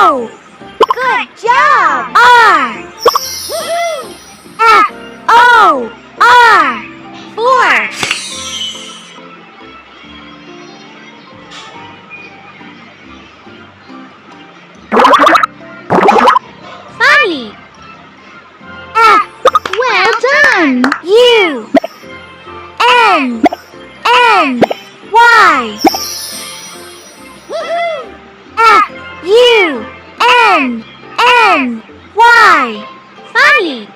O. Good job! R. F. O. R. 4. Funny! F. Well done! U. N. N. Y. F. U. N. N. Y. Funny!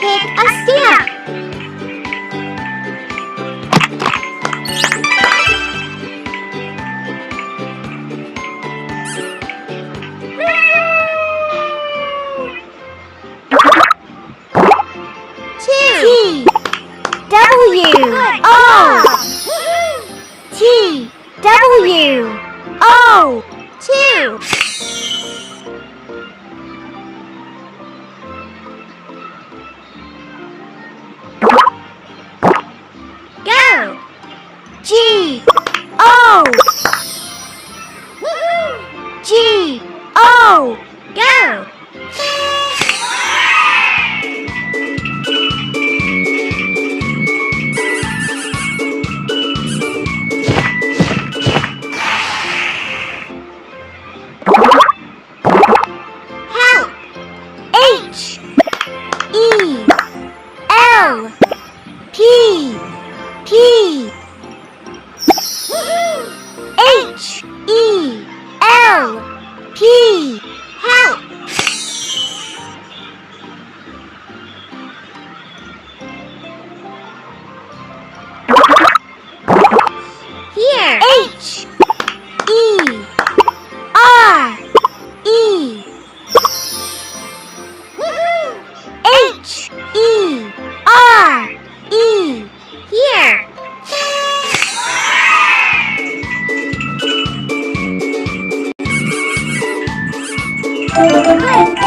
Pick a stamp. T. W. O. T. W. O. 2. Go! G. O. G. O. Go! Help! H. E. L. P. P. H. E. L. P. Help! Here! H. E. R. E. H. E. R. E. Here! Good